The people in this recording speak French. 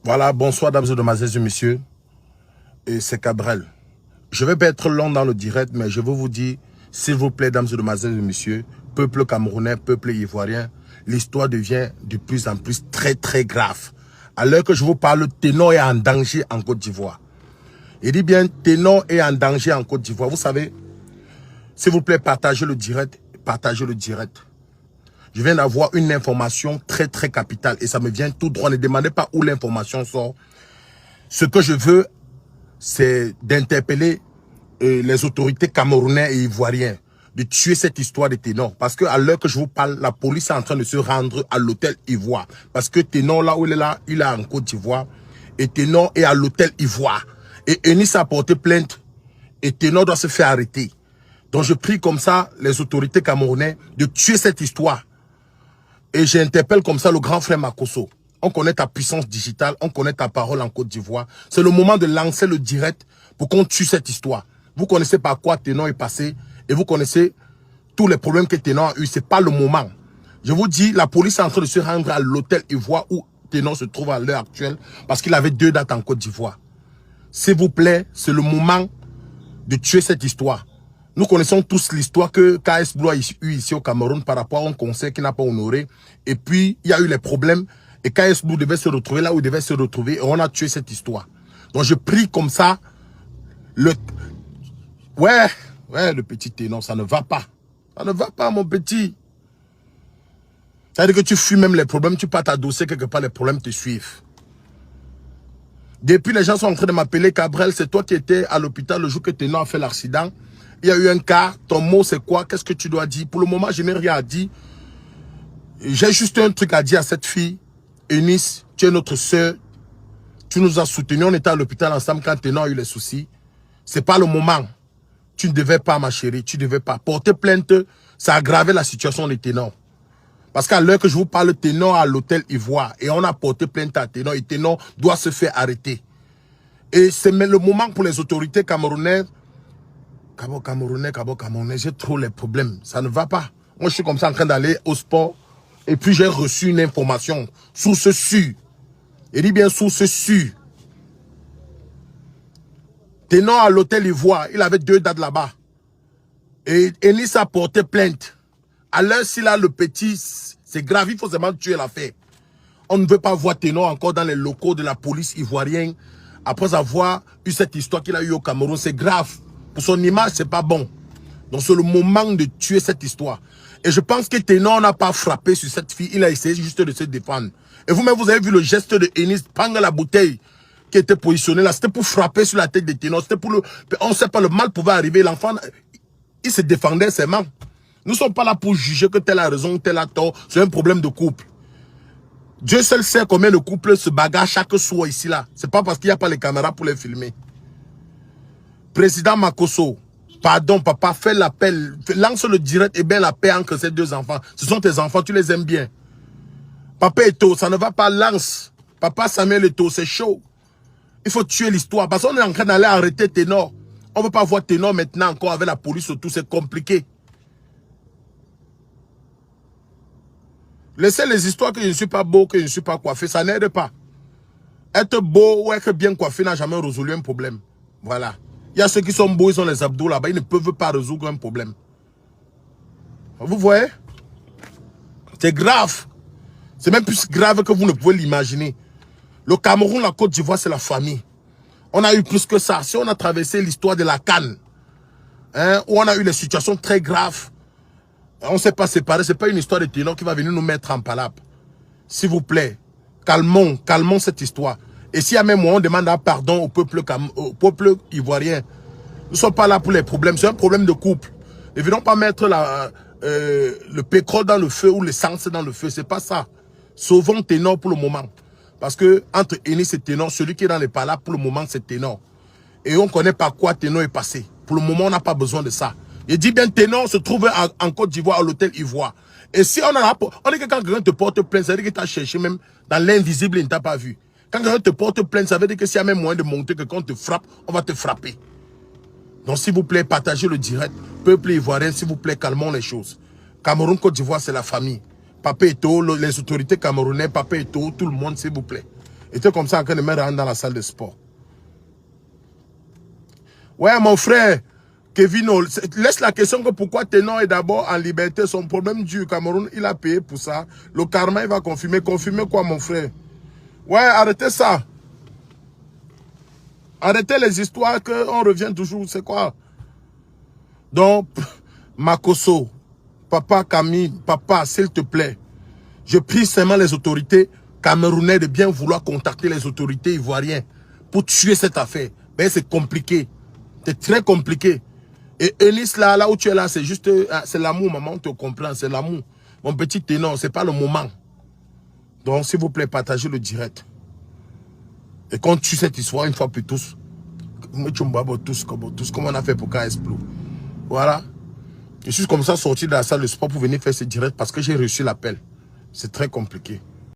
Voilà, bonsoir dames et demoiselles et messieurs. Et c'est Cabrel. Je vais pas être long dans le direct, mais je veux vous dire, s'il vous plaît, dames et demoiselles et messieurs, peuple camerounais, peuple ivoirien, l'histoire devient de plus en plus très grave. À l'heure que je vous parle, Ténor est en danger en Côte d'Ivoire. Il dit bien, Ténor est en danger en Côte d'Ivoire. Vous savez, s'il vous plaît, partagez le direct, partagez le direct. Je viens d'avoir une information très capitale et ça me vient tout droit. Ne demandez pas où l'information sort. Ce que je veux, c'est d'interpeller les autorités camerounaises et ivoiriennes de tuer cette histoire de Ténor. Parce qu'à l'heure que je vous parle, la police est en train de se rendre à l'hôtel Ivoire. Parce que Ténor, là où il est en Côte d'Ivoire. Et Ténor est à l'hôtel Ivoire. Et Eunice a porté plainte. Et Ténor doit se faire arrêter. Donc je prie comme ça les autorités camerounaises de tuer cette histoire. Et j'interpelle comme ça le grand frère Makosso. On connaît ta puissance digitale, on connaît ta parole en Côte d'Ivoire. C'est le moment de lancer le direct pour qu'on tue cette histoire. Vous connaissez par quoi Ténor est passé et vous connaissez tous les problèmes que Ténor a eu. Ce n'est pas le moment. Je vous dis, la police est en train de se rendre à l'hôtel Ivoire où Ténor se trouve à l'heure actuelle parce qu'il avait 2 dates en Côte d'Ivoire. S'il vous plaît, c'est le moment de tuer cette histoire. Nous connaissons tous l'histoire que KS Blue a eu ici au Cameroun par rapport à un conseil qui n'a pas honoré. Et puis, il y a eu les problèmes. Et KS Blue devait se retrouver là où il devait se retrouver. Et on a tué cette histoire. Donc, je prie comme ça. Ouais, le petit Ténor, ça ne va pas. Ça ne va pas, mon petit. Ça veut dire que tu fuis même les problèmes. Tu pars t'adosser quelque part, les problèmes te suivent. Depuis, les gens sont en train de m'appeler Cabrel. C'est toi qui étais à l'hôpital le jour que Ténor a fait l'accident. Il y a eu un cas, ton mot c'est quoi? Qu'est-ce que tu dois dire? Pour le moment, je n'ai rien à dire. J'ai juste un truc à dire à cette fille. Eunice, tu es notre soeur. Tu nous as soutenus. On était à l'hôpital ensemble quand Ténor a eu les soucis. C'est pas le moment. Tu ne devais pas, ma chérie. Tu ne devais pas. Porter plainte, ça a aggravé la situation de Ténor. Parce qu'à l'heure que je vous parle, Ténor à l'hôtel Ivoire. Et on a porté plainte à Ténor. Et Ténor doit se faire arrêter. Et c'est le moment pour les autorités camerounaises. Camerounais, j'ai trop les problèmes. Ça ne va pas. Moi, je suis comme ça en train d'aller au sport. Et puis, j'ai reçu une information. Source sûre. Il dit bien source sûre. Ténor à l'hôtel Ivoire. Il avait 2 dates là-bas. Et Eunice a porté plainte. À l'heure, s'il a le petit, c'est grave. Il faut seulement tuer l'affaire. On ne veut pas voir Ténor encore dans les locaux de la police ivoirienne. Après avoir eu cette histoire qu'il a eue au Cameroun. C'est grave. Pour son image, c'est pas bon. Donc c'est le moment de tuer cette histoire. Et je pense que Ténor n'a pas frappé sur cette fille. Il a essayé juste de se défendre. Et vous-même, vous avez vu le geste de Eunice prendre la bouteille qui était positionnée là. C'était pour frapper sur la tête de Ténor. C'était pour le... On ne sait pas, le mal pouvait arriver. L'enfant, il se défendait seulement. Nous ne sommes pas là pour juger que tel a raison, tel a tort. C'est un problème de couple. Dieu seul sait combien de couples se bagarrent chaque soir ici là. C'est pas parce qu'il n'y a pas les caméras pour les filmer. Président Makosso, pardon papa, fais l'appel, lance le direct et bien la paix entre ces 2 enfants. Ce sont tes enfants, tu les aimes bien. Papa Eto, ça ne va pas, lance. Papa Samuel Eto, c'est chaud. Il faut tuer l'histoire parce qu'on est en train d'aller arrêter Ténor. On ne veut pas voir Ténor maintenant encore avec la police autour, c'est compliqué. Laissez les histoires que je ne suis pas beau, que je ne suis pas coiffé, ça n'aide pas. Être beau ou être bien coiffé n'a jamais résolu un problème. Voilà. Il y a ceux qui sont beaux, ils ont les abdos là-bas, ils ne peuvent pas résoudre un problème. Vous voyez? C'est grave. C'est même plus grave que vous ne pouvez l'imaginer. Le Cameroun, la Côte d'Ivoire, c'est la famille. On a eu plus que ça. Si on a traversé l'histoire de la CAN, hein, où on a eu des situations très graves, on ne s'est pas séparés, ce n'est pas une histoire de Ténor qui va venir nous mettre en palabre. S'il vous plaît, calmons cette histoire. Et s'il y a même moi, on demande un pardon au peuple ivoirien. Nous ne sommes pas là pour les problèmes, c'est un problème de couple. Ne venons pas mettre le pétrole dans le feu ou l'essence dans le feu, c'est pas ça. Sauvons Ténor pour le moment. Parce que entre Eunice et Ténor, celui qui est dans les palabres pour le moment, c'est Ténor. Et on ne connaît pas quoi Ténor est passé. Pour le moment, on n'a pas besoin de ça. Il dit bien Ténor se trouve en Côte d'Ivoire, à l'hôtel Ivoire. Et si on dit que quand quelqu'un te porte plainte, ça veut dire que tu as cherché même dans l'invisible, il ne t'a pas vu. Quand quelqu'un te porte plainte, ça veut dire que s'il y a même moyen de monter, que quand on te frappe, on va te frapper. Donc s'il vous plaît, partagez le direct. Peuple ivoirien, s'il vous plaît, calmons les choses. Cameroun, Côte d'Ivoire, c'est la famille. Papa Eto, les autorités camerounaises, Papa Eto, tout le monde, s'il vous plaît. était comme ça en train de me rendre dans la salle de sport. Ouais, mon frère, Kevin, laisse la question que pourquoi Ténor est d'abord en liberté. Son problème du Cameroun, il a payé pour ça. Le karma, il va confirmer. Confirmer quoi, mon frère? Ouais, arrêtez ça. Arrêtez les histoires qu'on revient toujours. C'est quoi? Donc, Makoso, papa Camille, papa, s'il te plaît, je prie seulement les autorités camerounaises de bien vouloir contacter les autorités ivoiriennes pour tuer cette affaire. Mais c'est compliqué. C'est très compliqué. Et Eunice, là où tu es là, c'est juste, c'est l'amour, maman, on te comprend, c'est l'amour. Mon petit Ténor, c'est pas le moment. Donc, s'il vous plaît, partagez le direct. Et qu'on tue cette histoire une fois pour tous. Tous, comme on a fait pour KS Blue. Voilà. Je suis comme ça sorti de la salle de sport pour venir faire ce direct parce que j'ai reçu l'appel. C'est très compliqué.